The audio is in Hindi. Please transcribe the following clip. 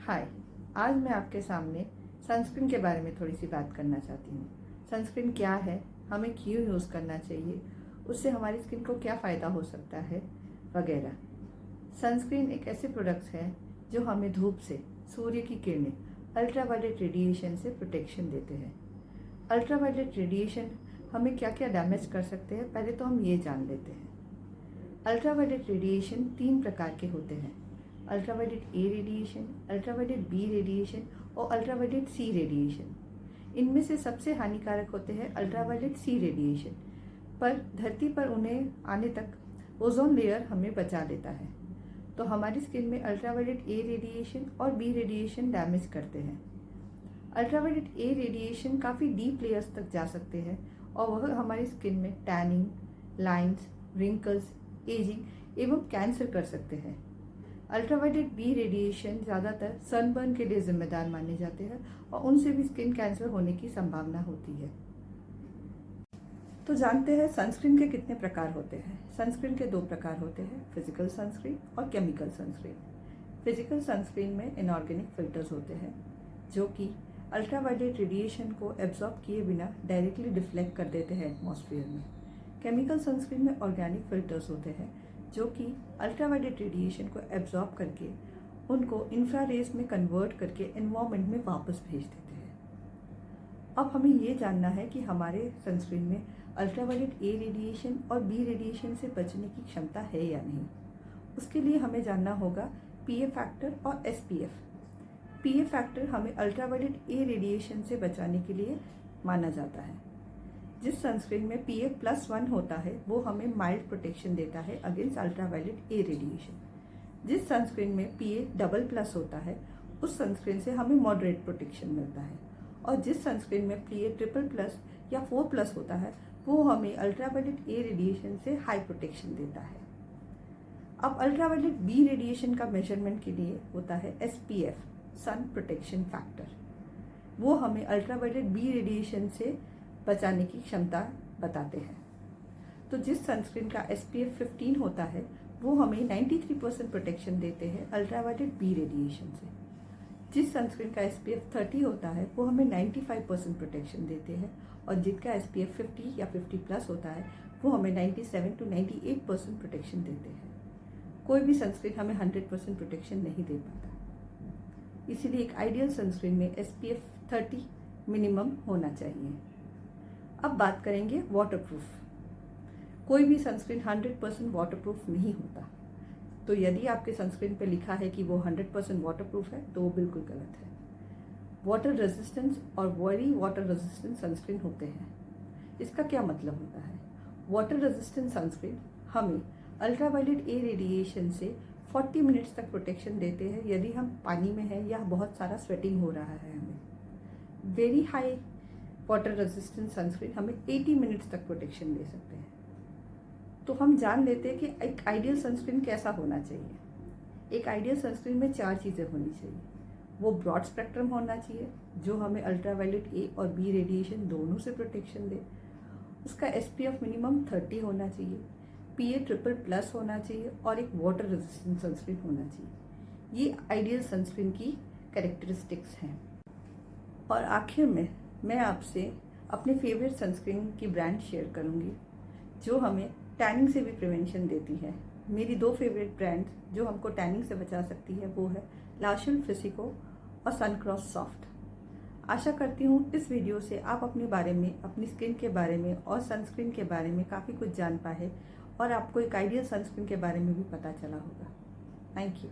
हाय। आज मैं आपके सामने सनस्क्रीन के बारे में थोड़ी सी बात करना चाहती हूँ। सनस्क्रीन क्या है, हमें क्यों यूज़ करना चाहिए, उससे हमारी स्किन को क्या फ़ायदा हो सकता है वगैरह। सनस्क्रीन एक ऐसे प्रोडक्ट्स है जो हमें धूप से, सूर्य की किरणें, अल्ट्रावायलेट रेडिएशन से प्रोटेक्शन देते हैं। अल्ट्रावायलेट रेडिएशन हमें क्या क्या डैमेज कर सकते हैं, पहले तो हम ये जान लेते हैं। अल्ट्रावायलेट रेडिएशन 3 प्रकार के होते हैं: ultraviolet A radiation, ultraviolet B radiation और अल्ट्रावायलेट सी रेडिएशन। इनमें से सबसे हानिकारक होते हैं अल्ट्रावायलेट सी रेडिएशन, पर धरती पर उन्हें आने तक ओजोन लेयर हमें बचा लेता है। तो हमारी स्किन में अल्ट्रावायलेट ए रेडिएशन और बी रेडिएशन डैमेज करते हैं। अल्ट्रावायलेट ए रेडिएशन काफ़ी डीप लेयर्स तक जा सकते हैं और वह हमारी स्किन में टैनिंग, लाइंस, रिंकल्स, एजिंग एवं कैंसर कर सकते हैं। अल्ट्रावायलेट बी रेडिएशन ज़्यादातर सनबर्न के लिए जिम्मेदार माने जाते हैं और उनसे भी स्किन कैंसर होने की संभावना होती है। तो जानते हैं सनस्क्रीन के कितने प्रकार होते हैं। सनस्क्रीन के 2 प्रकार होते हैं, फिजिकल सनस्क्रीन और केमिकल सनस्क्रीन। फिजिकल सनस्क्रीन में इनऑर्गेनिक फिल्टर्स होते हैं जो कि अल्ट्रावायलेट रेडिएशन को एब्जॉर्ब किए बिना डायरेक्टली डिफ्लेक्ट कर देते हैं एटमॉस्फेयर में। केमिकल सनस्क्रीन में ऑर्गेनिक फिल्टर्स होते हैं जो कि अल्ट्रावायलेट रेडिएशन को एब्जॉर्ब करके उनको इंफ्रारेज में कन्वर्ट करके एनवायरनमेंट में वापस भेज देते हैं। अब हमें ये जानना है कि हमारे सनस्क्रीन में अल्ट्रावायलेट ए रेडिएशन और बी रेडिएशन से बचने की क्षमता है या नहीं। उसके लिए हमें जानना होगा पीए फैक्टर और एसपीएफ। पीए फैक्टर हमें अल्ट्रावायलेट ए रेडिएशन से बचाने के लिए माना जाता है। जिस सनस्क्रीन में PA+1 होता है वो हमें माइल्ड प्रोटेक्शन देता है अगेंस्ट अल्ट्रावायलेट ए रेडिएशन। जिस सनस्क्रीन में PA++ होता है उस सनस्क्रीन से हमें मॉडरेट प्रोटेक्शन मिलता है, और जिस सनस्क्रीन में PA++ या 4+ होता है वो हमें अल्ट्रावायलेट ए रेडिएशन से हाई प्रोटेक्शन देता है। अब अल्ट्रावायलेट बी रेडिएशन का मेजरमेंट के लिए होता है SPF, सन प्रोटेक्शन फैक्टर। वो हमें अल्ट्रावायलेट बी रेडिएशन से बचाने की क्षमता बताते हैं। तो जिस सनस्क्रीन का SPF 15 होता है वो हमें 93% प्रोटेक्शन देते हैं अल्ट्रावायलेट बी रेडिएशन से। जिस सनस्क्रीन का SPF 30 होता है वो हमें 95% प्रोटेक्शन देते हैं, और जिसका SPF 50 या 50+ होता है वो हमें 97 to 98% प्रोटेक्शन देते हैं। कोई भी सनस्क्रीन हमें 100% प्रोटेक्शन नहीं दे पाता, इसीलिए एक आइडियल सनस्क्रीन में SPF 30 मिनिमम होना चाहिए। अब बात करेंगे वाटरप्रूफ। कोई भी सनस्क्रीन 100% वाटरप्रूफ नहीं होता, तो यदि आपके सनस्क्रीन पे लिखा है कि वो 100% वाटरप्रूफ है तो वो बिल्कुल गलत है। वाटर रेजिस्टेंस और वेरी वाटर रेजिस्टेंट सनस्क्रीन होते हैं। इसका क्या मतलब होता है? वाटर रेजिस्टेंट सनस्क्रीन हमें अल्ट्रावायलेट ए रेडिएशन से 40 मिनट्स तक प्रोटेक्शन देते हैं यदि हम पानी में हैं या बहुत सारा स्वेटिंग हो रहा है हमें। Very high water resistant sunscreen हमें 80 मिनट्स तक प्रोटेक्शन दे सकते हैं। तो हम जान लेते हैं कि एक आइडियल सनस्क्रीन कैसा होना चाहिए। एक आइडियल सनस्क्रीन में 4 चीज़ें होनी चाहिए। वो ब्रॉड स्पेक्ट्रम होना चाहिए जो हमें अल्ट्रावायलेट ए और बी रेडिएशन दोनों से प्रोटेक्शन दे। उसका SPF मिनिमम 30 होना चाहिए, PA++ होना चाहिए और एक वाटर रेजिस्टेंट सनस्क्रीन होना चाहिए। ये आइडियल सनस्क्रीन की कैरेक्टरिस्टिक्स हैं। और आखिर में मैं आपसे अपने फेवरेट सनस्क्रीन की ब्रांड शेयर करूंगी जो हमें टैनिंग से भी प्रिवेंशन देती है। मेरी 2 फेवरेट ब्रांड जो हमको टैनिंग से बचा सकती है वो है लाशल फ्रिसिको और सनक्रॉस सॉफ्ट। आशा करती हूँ इस वीडियो से आप अपने बारे में, अपनी स्किन के बारे में और सनस्क्रीन के बारे में काफ़ी कुछ जान पाए और आपको एक आइडियल सनस्क्रीन के बारे में भी पता चला होगा। Thank you.